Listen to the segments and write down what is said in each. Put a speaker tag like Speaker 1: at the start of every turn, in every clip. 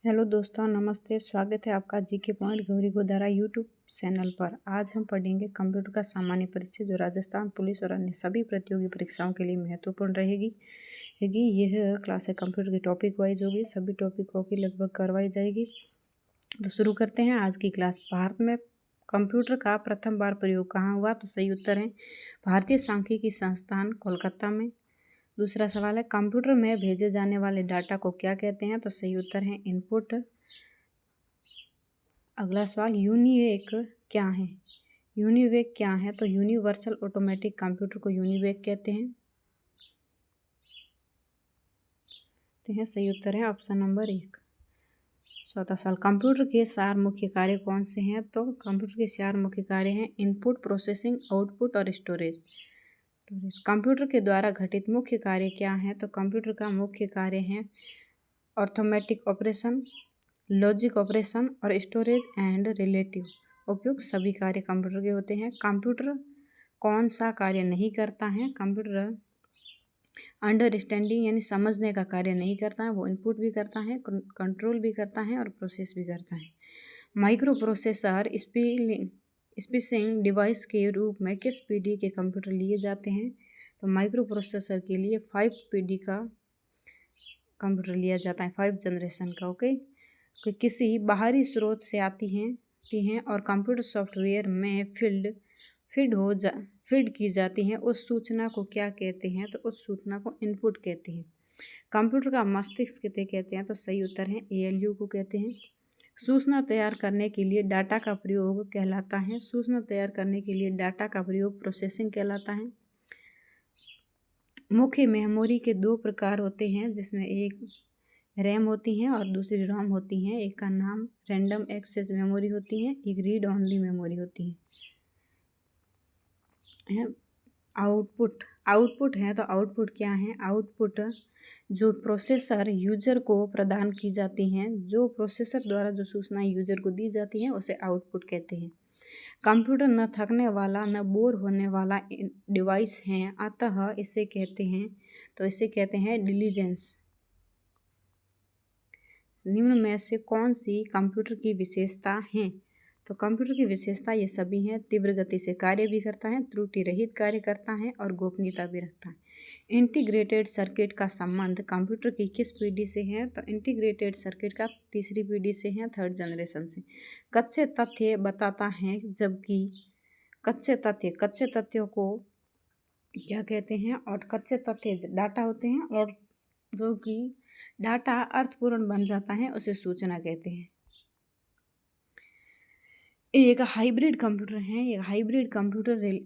Speaker 1: Hello दोस्तों, नमस्ते। स्वागत है आपका GK point Gauri Godara YouTube channel पर। आज हम पढ़ेंगे कंप्यूटर का सामान्य परिचय, जो राजस्थान पुलिस और अन्य सभी प्रतियोगी परीक्षाओं के लिए महत्वपूर्ण रहेगी। यह क्लास है कंप्यूटर की टॉपिक वाइज होगी, सभी टॉपिकों की लगभग करवाई जाएगी। तो शुरू करते हैं आज की क्लास। भारत में कंप्यूटर का प्रथम बार प्रयोग कहाँ हुआ? तो सही उत्तर है भारतीय सांख्यिकी संस्थान कोलकाता में। दूसरा सवाल है, कंप्यूटर में भेजे जाने वाले डाटा को क्या कहते हैं? तो सही उत्तर है इनपुट। अगला सवाल, यूनिवेक क्या है? यूनिवेक क्या है? तो यूनिवर्सल ऑटोमेटिक कंप्यूटर को यूनिवेक कहते हैं। सही उत्तर है ऑप्शन नंबर 1। चौथा सवाल, कंप्यूटर के 4 मुख्य कार्य कौन से हैं? तो कंप्यूटर के 4 मुख्य कार्य हैं इनपुट, प्रोसेसिंग, आउटपुट और स्टोरेज। कंप्यूटर के द्वारा घटित मुख्य कार्य क्या हैं? तो कंप्यूटर का मुख्य कार्य है अर्थमेटिक ऑपरेशन, लॉजिक ऑपरेशन और स्टोरेज एंड रिलेटिव। उपयुक्त सभी कार्य कंप्यूटर के होते हैं। कंप्यूटर कौन सा कार्य नहीं करता है? कंप्यूटर अंडरस्टैंडिंग यानी समझने का कार्य नहीं करता है। वो इनपुट भी करता है, कंट्रोल भी करता है और प्रोसेस भी करता है। माइक्रो प्रोसेसर स्पीचिंग डिवाइस के रूप में किस पीढ़ी के कंप्यूटर लिए जाते हैं? तो माइक्रो प्रोसेसर के लिए 5 पीढ़ी का कंप्यूटर लिया जाता है, 5 जनरेशन का। ओके, कि किसी बाहरी स्रोत से आती हैं और कंप्यूटर सॉफ्टवेयर में फीड की जाती हैं, उस सूचना को क्या कहते हैं? तो उस सूचना को इनपुट कहते हैं। कंप्यूटर का मस्तिष्क किसे कहते हैं? तो सही उत्तर है ALU को कहते हैं। सूचना तैयार करने के लिए डाटा का प्रयोग कहलाता है। सूचना तैयार करने के लिए डाटा का प्रयोग प्रोसेसिंग कहलाता है। मुख्य मेमोरी के 2 प्रकार होते हैं, जिसमें एक रैम होती हैं और दूसरी रोम होती हैं। एक का नाम रैंडम एक्सेस मेमोरी होती है, एक रीड ओनली मेमोरी होती है। आउटपुट है, तो आउटपुट क्या है? आउटपुट जो प्रोसेसर यूजर को प्रदान की जाती हैं, जो प्रोसेसर द्वारा जो सूचनाएं यूजर को दी जाती हैं, उसे आउटपुट कहते हैं। कंप्यूटर न थकने वाला न बोर होने वाला डिवाइस है, अतः इसे कहते हैं डिलीजेंस। निम्न में से कौन सी कंप्यूटर की विशेषता है? तो कंप्यूटर की विशेषता ये सभी हैं। तीव्र गति से कार्य भी करता है, त्रुटि रहित कार्य करता है और गोपनीयता भी रखता है। इंटीग्रेटेड सर्किट का संबंध कंप्यूटर की किस पीढ़ी से है? तो इंटीग्रेटेड सर्किट का तीसरी पीढ़ी से है, 3rd जनरेशन से। कच्चे तथ्य बताता है, जबकि कच्चे तथ्यों को क्या कहते हैं? और कच्चे तथ्य डाटा होते हैं, और जो कि डाटा अर्थपूर्ण बन जाता है उसे सूचना कहते हैं। एक हाइब्रिड कंप्यूटर है, एक हाइब्रिड कंप्यूटर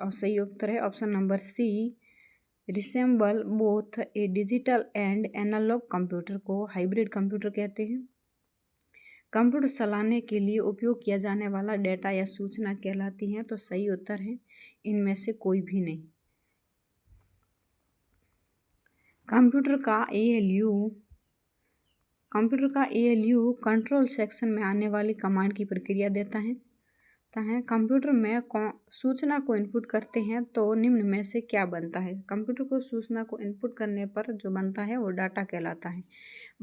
Speaker 1: और सही उत्तर है option number C, resemble both a digital and analogue computer को हाइब्रिड कंप्यूटर कहते हैं। कंप्यूटर चलाने के लिए उपयोग किया जाने वाला डेटा या सूचना कहलाती है। तो सही उत्तर है इनमें से कोई भी नहीं। कंप्यूटर का ALU कंट्रोल सेक्शन में आने वाली कमांड की प्रक्रिया देता है। कंप्यूटर में सूचना को इनपुट करते हैं तो निम्न में से क्या बनता है? कंप्यूटर को सूचना को इनपुट करने पर जो बनता है वो डाटा कहलाता है।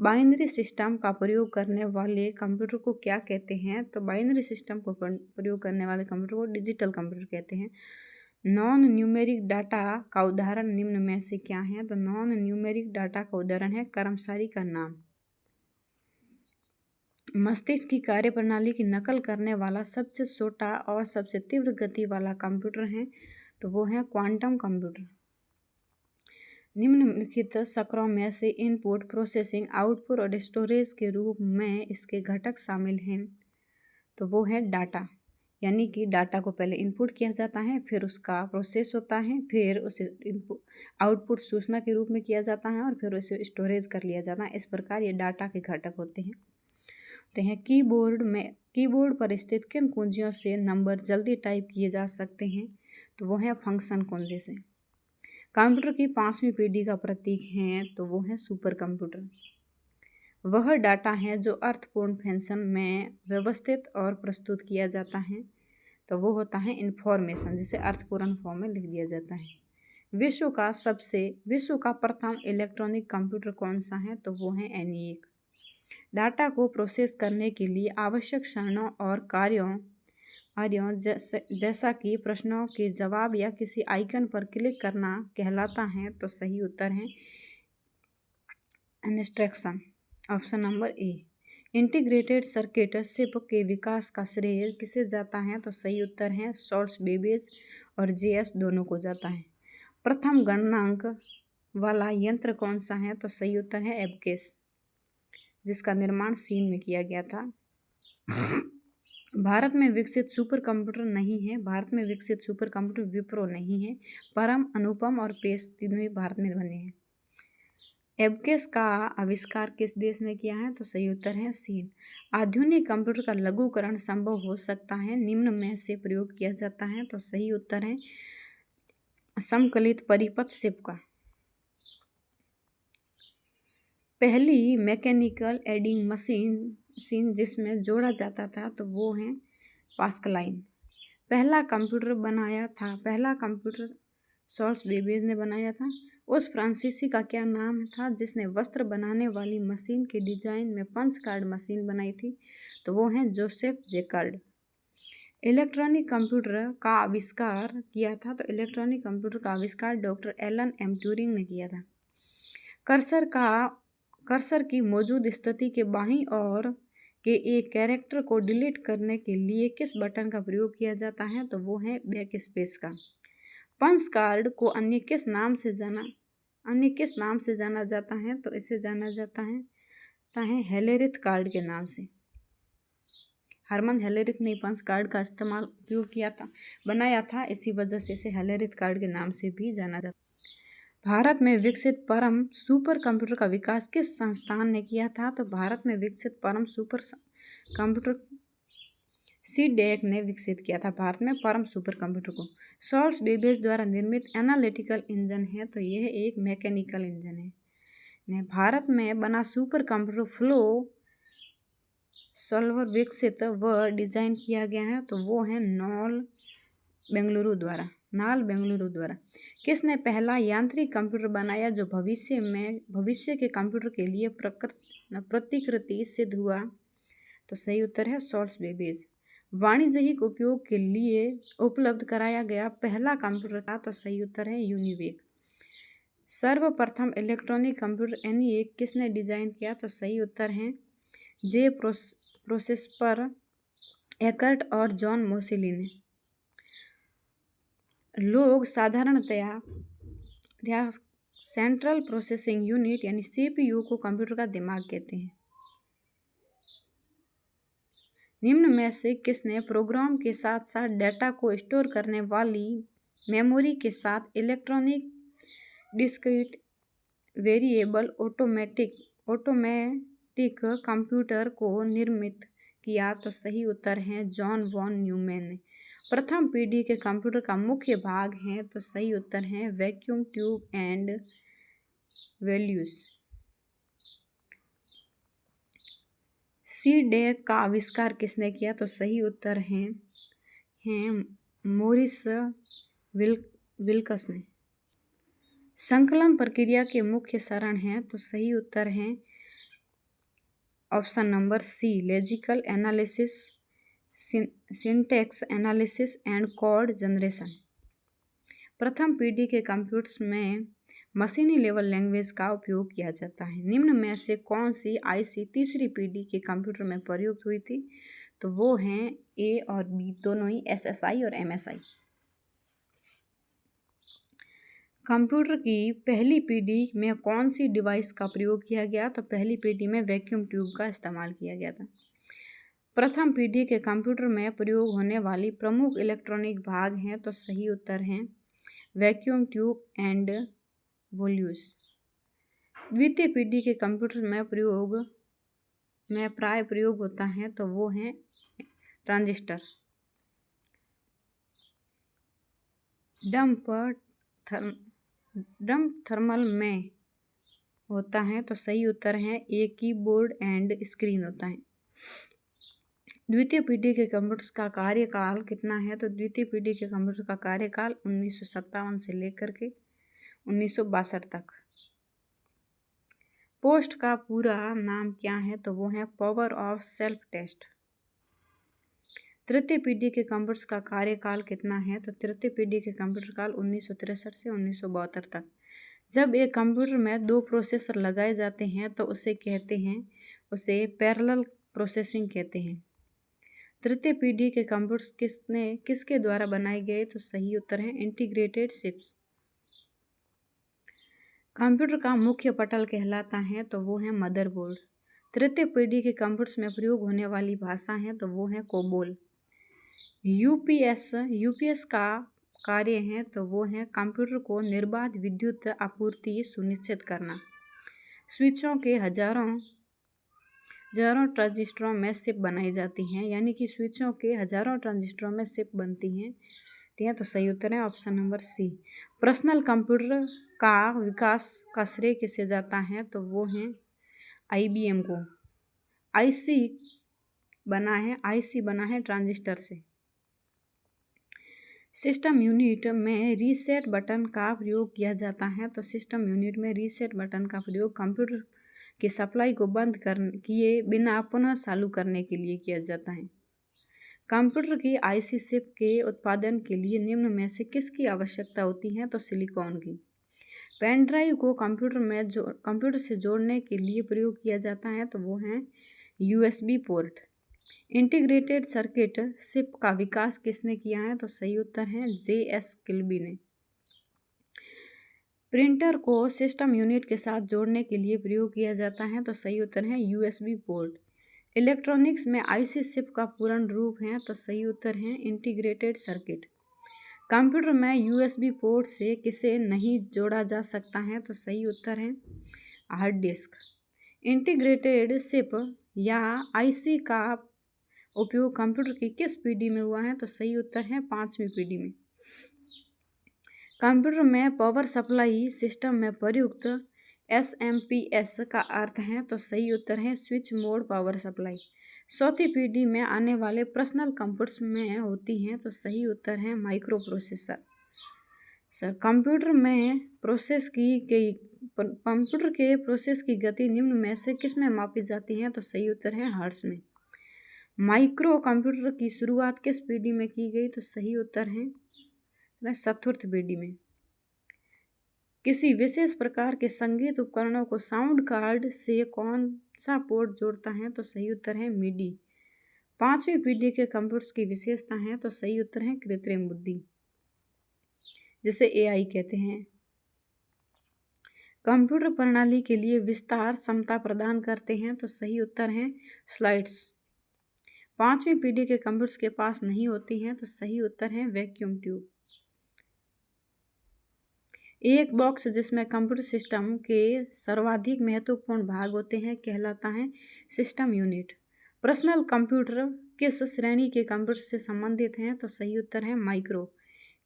Speaker 1: बाइनरी सिस्टम का प्रयोग करने वाले कंप्यूटर को क्या कहते हैं? तो बाइनरी सिस्टम को प्रयोग करने वाले कंप्यूटर को डिजिटल कंप्यूटर कहते हैं। नॉन न्यूमेरिक डाटा का उदाहरण निम्न में से क्या है? तो नॉन न्यूमेरिक डाटा का उदाहरण है कर्मचारी का नाम। मस्तिष्क की कार्यप्रणाली की नकल करने वाला सबसे छोटा और सबसे तीव्र गति वाला कंप्यूटर है, तो वो है क्वांटम कंप्यूटर। निम्नलिखित शक्रों में से इनपुट, प्रोसेसिंग, आउटपुट और स्टोरेज के रूप में इसके घटक शामिल हैं, तो वो है डाटा। यानी कि डाटा को पहले इनपुट किया जाता है, फिर उसका प्रोसेस होता है, फिर उसे आउटपुट सूचना के रूप में किया जाता है और फिर उसे स्टोरेज कर लिया जाता है। इस प्रकार ये डाटा के घटक होते हैं। कीबोर्ड पर स्थित किन कुंजियों से नंबर जल्दी टाइप किए जा सकते हैं? तो वो है फंक्शन कुंजी से। कंप्यूटर की 5वीं पीढ़ी का प्रतीक है, तो वो है सुपर कंप्यूटर। वह डाटा है जो अर्थपूर्ण फैशन में व्यवस्थित और प्रस्तुत किया जाता है, तो वो होता है इंफॉर्मेशन, जिसे अर्थपूर्ण फॉर्म में लिख दिया जाता है। विश्व का प्रथम इलेक्ट्रॉनिक कंप्यूटर कौन सा है? तो वो है ENIAC। डाटा को प्रोसेस करने के लिए आवश्यक क्षणों और कार्यों जैसा कि प्रश्नों के जवाब या किसी आइकन पर क्लिक करना कहलाता है। तो सही उत्तर है instruction, option number A. Integrated circuit chip के विकास का श्रेय किसे जाता है? तो सही उत्तर है चार्ल्स बेबेज और जेएस दोनों को जाता है। प्रथम गणनांक वाला यंत्र कौन सा है? तो सही उत्तर है एबकेस, जिसका निर्माण चीन में किया गया था। भारत में विकसित सुपर कंप्यूटर नहीं है। भारत में विकसित सुपर कंप्यूटर विप्रो नहीं है। परम, अनुपम और पेश तीनों ही भारत में बने हैं। एबकेस का आविष्कार किस देश ने किया है? तो सही उत्तर है चीन। आधुनिक कंप्यूटर का लघुकरण संभव हो सकता है, निम्न में से प्रयोग किया जाता है। तो सही उत्तर है समकलित परिपथ चिप का। पहली मैकेनिकल एडिंग मशीन जिसमें जोड़ा जाता था तो वो है पास्कलाइन। पहला कंप्यूटर चार्ल्स बेबेज ने बनाया था। उस फ्रांसीसी का क्या नाम था जिसने वस्त्र बनाने वाली मशीन के डिजाइन में पंच कार्ड मशीन बनाई थी? तो वो है जोसेफ जैकार्ड। इलेक्ट्रॉनिक कंप्यूटर का आविष्कार किया था। तो इलेक्ट्रॉनिक कंप्यूटर का आविष्कार डॉक्टर एलन एम ट्यूरिंग ने किया था। कर्सर की मौजूद स्थिति के बाईं ओर के एक कैरेक्टर को डिलीट करने के लिए किस बटन का प्रयोग किया जाता है? तो वो है बैक स्पेस का। पंच कार्ड को अन्य किस नाम से जाना जाता है? तो इसे जाना जाता है हेलेरिथ कार्ड के नाम से। हरमन हेलेरिथ ने पंच कार्ड का उपयोग बनाया था, इसी वजह से इसे हेलेरिथ कार्ड के नाम से भी जाना जाता है। भारत में विकसित परम सुपर कंप्यूटर का विकास किस संस्थान ने किया था? तो भारत में विकसित परम सुपर कंप्यूटर सीडेक ने विकसित किया था। भारत में परम सुपर कंप्यूटर को चार्ल्स बेबेज द्वारा निर्मित एनालिटिकल इंजन है। तो यह एक मैकेनिकल इंजन है। भारत में बना सुपर कंप्यूटर फ्लो सॉल्वर विकसित व डिजाइन किया गया है। तो वो है नाल बेंगलुरु द्वारा। किसने पहला यांत्रिक कंप्यूटर बनाया जो भविष्य के कंप्यूटर के लिए प्रतिकृति सिद्ध हुआ? तो सही उत्तर है चार्ल्स बेबेज। वाणिज्यिक उपयोग के लिए उपलब्ध कराया गया पहला कंप्यूटर था? तो सही उत्तर है यूनिवेक। सर्वप्रथम इलेक्ट्रॉनिक कंप्यूटर ENIAC किसने डिजाइन किया? तो सही उत्तर है जे प्रोसेसर एकर्ट और जॉन मोसेली ने। लोग साधारणतया सेंट्रल प्रोसेसिंग यूनिट यानी CPU को कंप्यूटर का दिमाग कहते हैं। निम्न में से किसने प्रोग्राम के साथ साथ डेटा को स्टोर करने वाली मेमोरी के साथ electronic discrete variable automatic computer को निर्मित किया? तो सही उत्तर है जॉन वॉन न्यूमैन ने। प्रथम पीढ़ी के कंप्यूटर का मुख्य भाग है? तो सही उत्तर है vacuum tube and values. CDAC का आविष्कार किसने किया? तो सही उत्तर है मोरिस विल्कस ने। संकलन प्रक्रिया के मुख्य चरण हैं? तो सही उत्तर है option number C logical analysis, syntax analysis and code generation. प्रथम पीढ़ी के कंप्यूटर्स में मशीनी लेवल लैंग्वेज का उपयोग किया जाता है। निम्न में से कौन सी IC तीसरी पीढ़ी के कंप्यूटर में प्रयुक्त हुई थी? तो वो हैं A और B दोनों ही SSI और MSI। कंप्यूटर की पहली पीढ़ी में कौन सी डिवाइस का प्रयोग किया गया? तो पहली पीढ़ी में वैक्यूम ट्यूब का इस्तेमाल किया गया था। प्रथम पीढ़ी के कंप्यूटर में प्रयोग होने वाली प्रमुख इलेक्ट्रॉनिक भाग हैं? तो सही उत्तर हैं वैक्यूम ट्यूब एंड वॉल्यूज। द्वितीय पीढ़ी के कंप्यूटर में प्राय प्रयोग होता है तो वो हैं ट्रांजिस्टर। डंप थर्मल में होता है? तो सही उत्तर है एक कीबोर्ड एंड स्क्रीन होता है। द्वितीय पीढ़ी के कंप्यूटर्स का कार्यकाल कितना है? तो द्वितीय पीढ़ी के कंप्यूटर का कार्यकाल 1957 से लेकर के 1962 तक। पोस्ट का पूरा नाम क्या है? तो वो है पावर ऑफ सेल्फ टेस्ट। तृतीय पीढ़ी के कंप्यूटर्स का कार्यकाल कितना है? तो तृतीय पीढ़ी के कंप्यूटर काल 1963 से 1972 तक। जब एक कंप्यूटर में 2 प्रोसेसर लगाए जाते हैं तो उसे पैरेलल प्रोसेसिंग कहते हैं। तृतीय पीढ़ी के कंप्यूटर्स किसके द्वारा बनाए गए? तो सही उत्तर है इंटीग्रेटेड चिप्स। कंप्यूटर का मुख्य पटल कहलाता है तो वो है मदरबोर्ड। तृतीय पीढ़ी के कंप्यूटर्स में प्रयोग होने वाली भाषा है तो वो है कोबोल। यूपीएस का कार्य है तो वो है कंप्यूटर को निर्बाध विद्युत आपूर्ति सुनिश्चित करना। स्विचों के हजारों ट्रांजिस्टरों में चिप बनाई जाती हैं, यानी कि स्विचों के हजारों ट्रांजिस्टरों में चिप बनती हैं। ठीक है, तो सही उत्तर है option number C. Personal computer का विकास का श्रेय किसे जाता है? तो वो है आईबीएम को। आईसी बना है ट्रांजिस्टर से। सिस्टम यूनिट में रीसेट बटन का प्रयोग किया जाता है तो सिस्टम यूनिट में रीसेट बटन का प्रयोग कंप्यूटर की सप्लाई को बंद किए बिना पुनः चालू करने के लिए किया जाता है। कंप्यूटर की आईसी चिप के उत्पादन के लिए निम्न में से किसकी आवश्यकता होती है? तो सिलिकॉन की। पेन ड्राइव को कंप्यूटर से जोड़ने के लिए प्रयोग किया जाता है तो वो है USB port. Integrated circuit chip का विकास किसने किया है? तो सही उत्तर है जे.एस. किल्बी ने। प्रिंटर को सिस्टम यूनिट के साथ जोड़ने के लिए प्रयोग किया जाता है तो सही उत्तर है यूएसबी पोर्ट। इलेक्ट्रॉनिक्स में आईसी चिप का पूर्ण रूप है तो सही उत्तर है इंटीग्रेटेड सर्किट। कंप्यूटर में यूएसबी पोर्ट से किसे नहीं जोड़ा जा सकता है? तो सही उत्तर है हार्ड डिस्क। इंटीग्रेटेड चिप या आईसी का उपयोग कंप्यूटर की किस पीढ़ी में हुआ है? तो सही उत्तर है 5वीं पीढ़ी में। कंप्यूटर में पावर सप्लाई सिस्टम में प्रयुक्त एसएमपीएस का अर्थ है तो सही उत्तर है स्विच मोड पावर सप्लाई। 4वीं पीढ़ी में आने वाले पर्सनल कंप्यूटर्स में होती हैं तो सही उत्तर है माइक्रो प्रोसेसर। कंप्यूटर के प्रोसेस की गति निम्न में से किस में मापी जाती है? तो सही उत्तर है हर्ट्ज में। माइक्रो कंप्यूटर की शुरुआत किस पीढ़ी में की गई? तो सही उत्तर है 4वीं पीढ़ी में। किसी विशेष प्रकार के संगीत उपकरणों को साउंड कार्ड से कौन सा पोर्ट जोड़ता है? तो सही उत्तर है मिडी। 5वीं पीढ़ी के कंप्यूटर्स की विशेषता है तो सही उत्तर है कृत्रिम बुद्धि, जिसे एआई कहते हैं। कंप्यूटर प्रणाली के लिए विस्तार क्षमता प्रदान करते हैं तो सही उत्तर है स्लाइड्स। 5वीं पीढ़ी के कंप्यूटर्स के पास नहीं होती हैं तो सही उत्तर है वैक्यूम ट्यूब। एक बॉक्स जिसमें कंप्यूटर सिस्टम के सर्वाधिक महत्वपूर्ण भाग होते हैं कहलाता है सिस्टम यूनिट। पर्सनल कंप्यूटर किस श्रेणी के कंप्यूटर से संबंधित हैं? तो सही उत्तर है माइक्रो।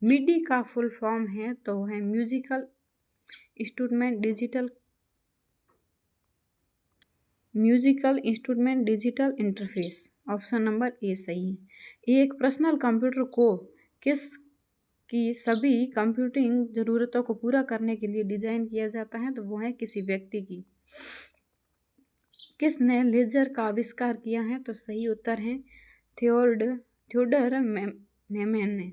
Speaker 1: मिडी का फुल फॉर्म है तो है musical instrument digital interface. Option number A सही है। एक पर्सनल कंप्यूटर को की सभी कंप्यूटिंग ज़रूरतों को पूरा करने के लिए डिज़ाइन किया जाता है तो वो है किसी व्यक्ति की। किसने लेजर का आविष्कार किया है? तो सही उत्तर है थियोडर नेमैन ने।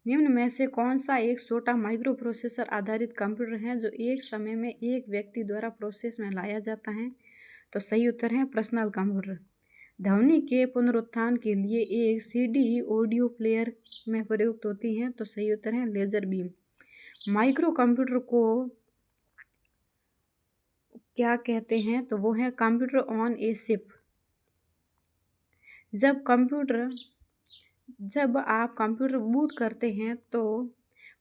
Speaker 1: निम्न में से कौन सा एक छोटा माइक्रो प्रोसेसर आधारित कंप्यूटर है जो एक समय में एक व्यक्ति द्वारा प्रोसेस में लाया जाता है? तो सही उत्तर है पर्सनल कंप्यूटर। ध्वनि के पुनरुत्थान के लिए एक सीडी ऑडियो प्लेयर में प्रयुक्त होती हैं तो सही उत्तर है लेजर बीम। माइक्रो कंप्यूटर को क्या कहते हैं? तो वो है कंप्यूटर ऑन ए चिप। जब आप कंप्यूटर बूट करते हैं तो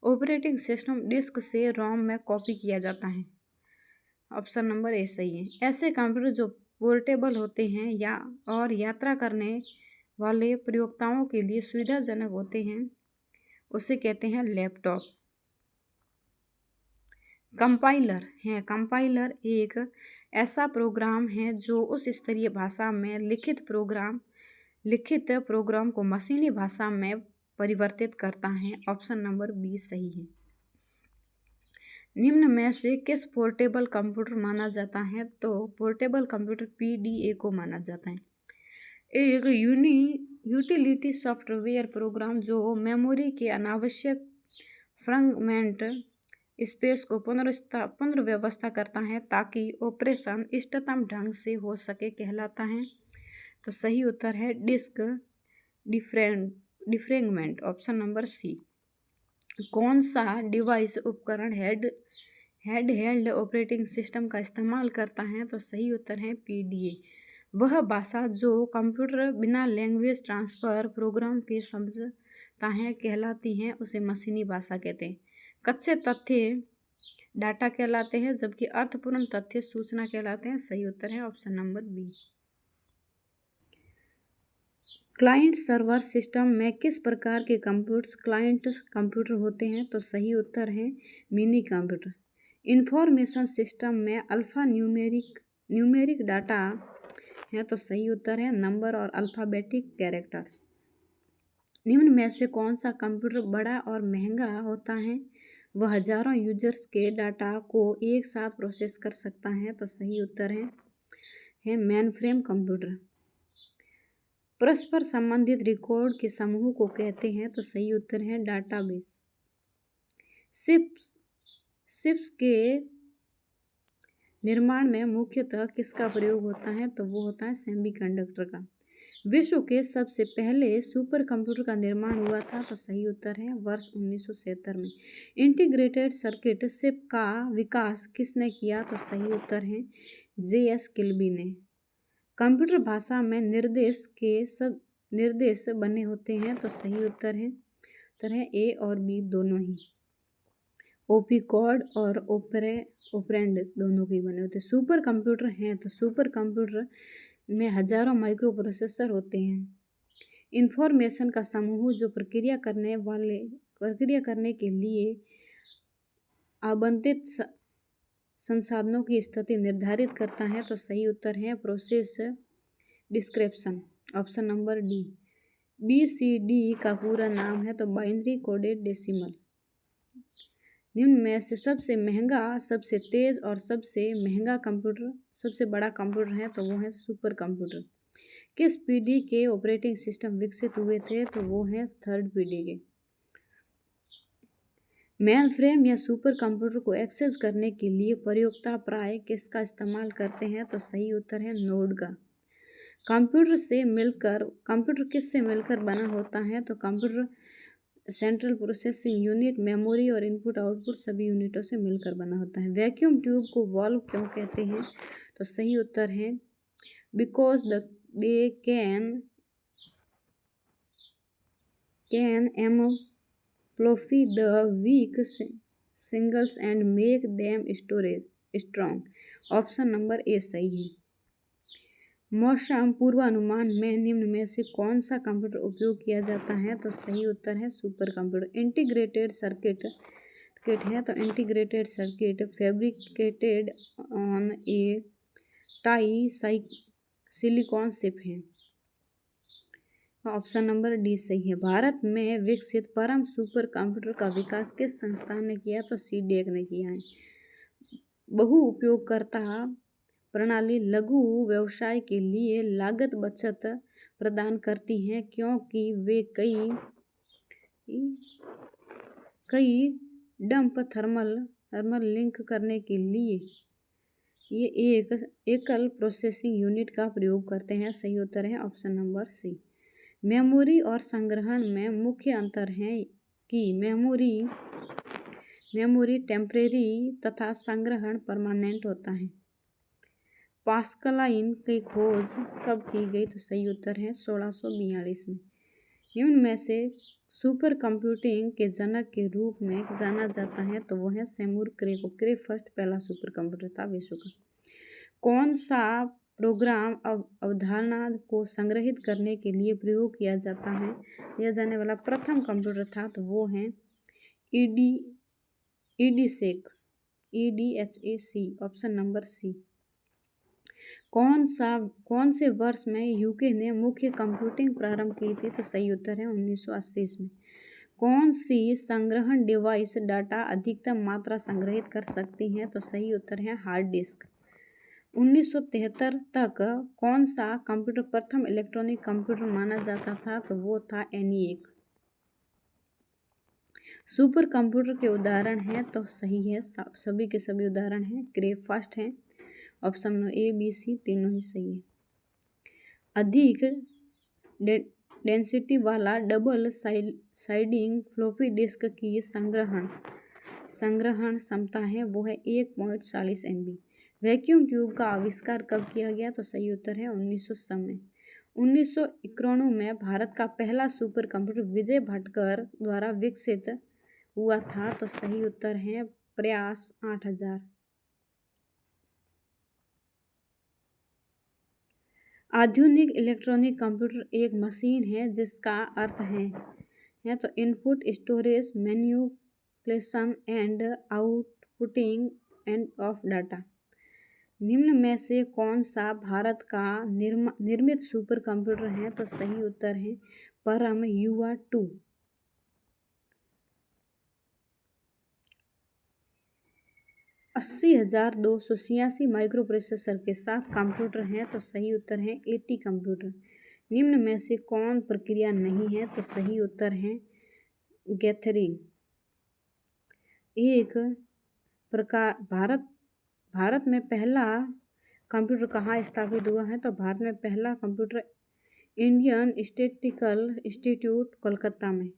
Speaker 1: ऑपरेटिंग सिस्टम डिस्क से रोम में कॉपी किया जाता है। ऑप्शन नंबर ए सही है। ऐसे कंप्यूटर जो पोर्टेबल होते हैं और यात्रा करने वाले प्रयोक्ताओं के लिए सुविधाजनक होते हैं उसे कहते हैं लैपटॉप। कंपाइलर एक ऐसा प्रोग्राम है जो उस स्तरीय भाषा में लिखित प्रोग्राम को मशीनी भाषा में परिवर्तित करता है। ऑप्शन नंबर बी सही है। निम्न में से किस पोर्टेबल कंप्यूटर माना जाता है? तो पोर्टेबल कंप्यूटर PDA को माना जाता है। एक यूटिलिटी सॉफ्टवेयर प्रोग्राम जो मेमोरी के अनावश्यक फ्रैगमेंट स्पेस को पुनर्व्यवस्था करता है ताकि ऑपरेशन इष्टतम ढंग से हो सके कहलाता है। तो सही उत्तर है disk defragment, option number C. कौन सा डिवाइस उपकरण हेल्ड ऑपरेटिंग सिस्टम का इस्तेमाल करता है? तो सही उत्तर है PDA। वह भाषा जो कंप्यूटर बिना लैंग्वेज ट्रांसफर प्रोग्राम के समझता है कहलाती है, उसे मशीनी भाषा कहते हैं। कच्चे तथ्य डाटा कहलाते हैं जबकि अर्थपूर्ण तथ्य सूचना कहलाते हैं। सही उत्तर है option number B. Client server system में किस प्रकार के कंप्यूटर्स क्लाइंट कंप्यूटर होते हैं? तो सही उत्तर है मिनी कंप्यूटर। इंफॉर्मेशन सिस्टम में अल्फा न्यूमेरिक डाटा है, तो सही उत्तर है नंबर और अल्फ़ाबेटिक कैरेक्टर्स। निम्न में से कौन सा कंप्यूटर बड़ा और महंगा होता है? वह हजारों यूजर्स के डाटा को एक साथ प्रोसेस कर सकता है। तो सही उत्तर है मेनफ्रेम कंप्यूटर। परस्पर संबंधित रिकॉर्ड के समूह को कहते हैं। तो सही उत्तर है डाटाबेस। शिप्स के निर्माण में मुख्यतः किसका प्रयोग होता है? तो वो होता है सेमीकंडक्टर का। विश्व के सबसे पहले सुपर कंप्यूटर का निर्माण हुआ था। तो सही उत्तर है वर्ष 1977 में। इंटीग्रेटेड सर्किट शिप का विकास किसने किया? तो सही उत्तर है JS किल्बी ने। कंप्यूटर भाषा में निर्देश के सब निर्देश बने होते हैं। तो सही उत्तर है A और B दोनों ही। ओपी कोड और ऑपरेंड दोनों के बने होते हैं। सुपर कंप्यूटर हैं तो सुपर कंप्यूटर में हजारों माइक्रो प्रोसेसर होते हैं। इंफॉर्मेशन का समूह जो प्रक्रिया करने के लिए आवंटित संसाधनों की स्थिति निर्धारित करता है। तो सही उत्तर है process description, option number D. BCD का पूरा नाम है तो बाइनरी कोडेड डेसिमल। निम्न में से सबसे महंगा, सबसे तेज और सबसे बड़ा कंप्यूटर है तो वो है सुपर कंप्यूटर। किस पीढ़ी के ऑपरेटिंग सिस्टम विकसित हुए थे? तो वो है 3rd पीढ़ी के। मेनफ्रेम या सुपर कंप्यूटर को एक्सेस करने के लिए प्रयोक्ता प्राय किसका इस्तेमाल करते हैं? तो सही उत्तर है नोड का। कंप्यूटर किससे मिलकर बना होता है? तो computer central processing unit, memory और इनपुट आउटपुट सभी यूनिटों से मिलकर बना होता है। वैक्यूम ट्यूब को वॉल्व क्यों कहते हैं? तो सही उत्तर है because they can amplify the weak signals and make them storage strong। Option number A सही है। मौसम पूर्वानुमान में निम्न में से कौन सा कंप्यूटर उपयोग किया जाता है? तो सही उत्तर है सुपर कंप्यूटर। इंटीग्रेटेड सर्किट है तो integrated circuit fabricated on A tie silicon chip है। ऑप्शन नंबर डी सही है। भारत में विकसित परम सुपर कंप्यूटर का विकास किस संस्थान ने किया? तो CDEC ने किया है। बहु उपयोगकर्ता प्रणाली लघु व्यवसाय के लिए लागत बचत प्रदान करती हैं क्योंकि वे कई डंप थर्मल लिंक करने के लिए ये एक एकल प्रोसेसिंग यूनिट का प्रयोग करते हैं। सही उत्तर है ऑप्शन नंबर सी। मेमोरी और संग्रहण में मुख्य अंतर है कि मेमोरी टेम्परेरी तथा संग्रहण परमानेंट होता है। पास्कलाइन की खोज कब की गई? तो सही उत्तर है 1642 में। निम्न में से सुपर कंप्यूटिंग के जनक के रूप में जाना जाता है तो वो है सेमूर क्रे को। क्रे फर्स्ट पहला सुपर कंप्यूटर था विश्व का। कौन सा प्रोग्राम अवधारणा को संग्रहित करने के लिए प्रयोग किया जाने वाला प्रथम कंप्यूटर था? तो वो है EDHAC, ऑप्शन नंबर सी। कौन से वर्ष में UK ने मुख्य कंप्यूटिंग प्रारंभ की थी? तो सही उत्तर है 1980 में। कौन सी संग्रहण डिवाइस डाटा अधिकतम मात्रा संग्रहित कर सकती हैं? तो सही उत्तर है हार्ड डिस्क। 1973 तक कौन सा कंप्यूटर प्रथम इलेक्ट्रॉनिक कंप्यूटर माना जाता था? तो वो था ENIAC। सुपर कंप्यूटर के उदाहरण हैं? तो सही है, सभी के सभी उदाहरण हैं। क्रे फर्स्ट हैं। ऑप्शन A, B, C तीनों ही सही है। अधिक डेंसिटी वाला डबल साइडिंग फ्लॉपी डिस्क की संग्रहण क्षमता है वो है 1.40 MB। वैक्यूम ट्यूब का आविष्कार कब किया गया? तो सही उत्तर है 1900 में। 1991 में भारत का पहला सुपर कंप्यूटर विजय भटकर द्वारा विकसित हुआ था। तो सही उत्तर है प्रयास 8000। आधुनिक इलेक्ट्रॉनिक कंप्यूटर एक मशीन है जिसका अर्थ है तो input, storage, manipulation and outputting end of data. निम्न में से कौन सा भारत का निर्मित सुपर कंप्यूटर है? तो सही उत्तर है परम युवा 2। 80,286 माइक्रो प्रोसेसर के साथ कंप्यूटर हैं? तो सही उत्तर है 80 कंप्यूटर। निम्न में से कौन प्रक्रिया नहीं है? तो सही उत्तर है गैथरिंग। एक प्रकार भारत में पहला कंप्यूटर कहाँ स्थापित हुआ है? तो भारत में पहला computer Indian Statistical Institute Kolkata में।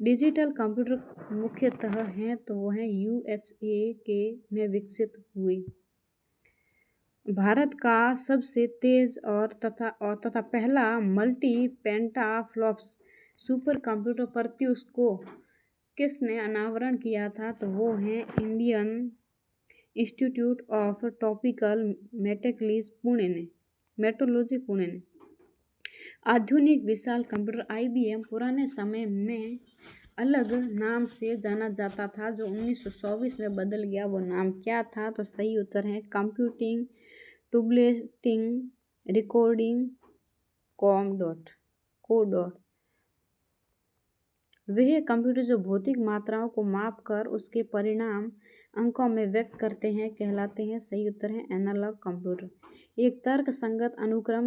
Speaker 1: डिजिटल कंप्यूटर मुख्यतः हैं तो वो हैं USA में विकसित हुए। भारत का सबसे तेज और तथा पहला मल्टी पेंटाफ्लॉप्स सुपर कंप्यूटर प्रत्युष को किसने अनावरण किया था? तो वो हैं Indian institute of tropical metrology Pune ने। आधुनिक विशाल कंप्यूटर IBM पुराने समय में अलग नाम से जाना जाता था जो 1924 में बदल गया। वो नाम क्या था? तो सही उत्तर है कंप्यूटिंग टूबलेटिंग रिकॉर्डिंग कोडॉट। वह कंप्यूटर जो भौतिक मात्राओं को मापकर उसके परिणाम अंकों में व्यक्त करते हैं कहलाते हैं। सही उत्तर है एनालॉग कंप्यूटर। एक तर्क संगत अनुक्रम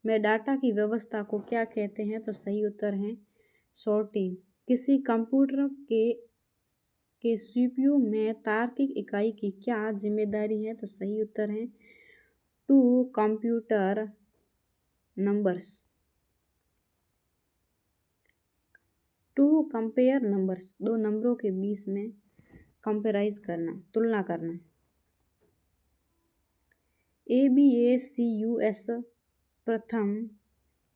Speaker 1: में डाटा की व्यवस्था को क्या कहते हैं? तो सही उत्तर है सॉर्टिंग। किसी कंप्यूटर के CPU में तार्किक इकाई की क्या जिम्मेदारी है? तो सही उत्तर है to computer numbers, to compare numbers, दो नंबरों के बीच में कंपेराइज करना, तुलना करना। ABACUS प्रथम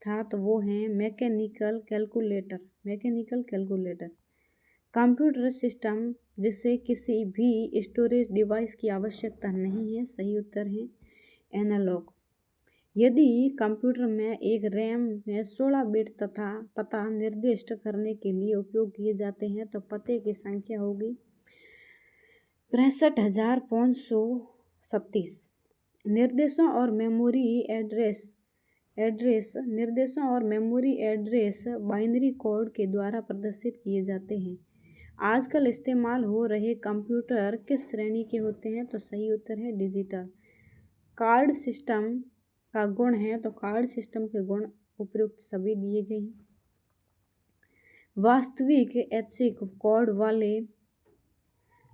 Speaker 1: था तो वो है मैकेनिकल कैलकुलेटर। कंप्यूटर सिस्टम जिसे किसी भी स्टोरेज डिवाइस की आवश्यकता नहीं है। सही उत्तर है एनालॉग। यदि कंप्यूटर में एक रैम में 16 बिट तथा पता निर्दिष्ट करने के लिए उपयोग किए जाते हैं तो पते की संख्या होगी 63,536। निर्देशों और मेमोरी एड्रेस बाइनरी कोड के द्वारा प्रदर्शित किए जाते हैं। आजकल इस्तेमाल हो रहे कंप्यूटर किस श्रेणी के होते हैं? तो सही उत्तर है डिजिटल। कार्ड सिस्टम का गुण है तो कार्ड सिस्टम के गुण उपयुक्त सभी दिए गए हैं। वास्तविक ऐच्छिक कोड वाले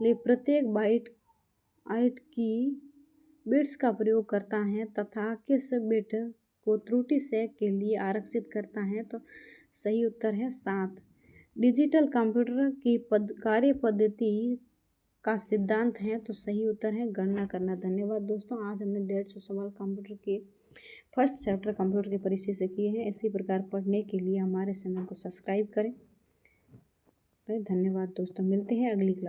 Speaker 1: प्रत्येक बाइट की बिट्स का प्रयोग करता है तथा किस बिट को त्रुटि सेक के लिए आरक्षित करता है? तो सही उत्तर है 7। डिजिटल कंप्यूटर की कार्य पद्धति का सिद्धांत है तो सही उत्तर है गणना करना। धन्यवाद दोस्तों। आज हमने 150 सवाल कंप्यूटर के फर्स्ट चैप्टर कंप्यूटर के परिचय से किए हैं। इसी प्रकार पढ़ने के लिए हमारे चैनल को सब्सक्राइब करें। धन्यवाद दोस्तों, मिलते हैं अगली क्लास।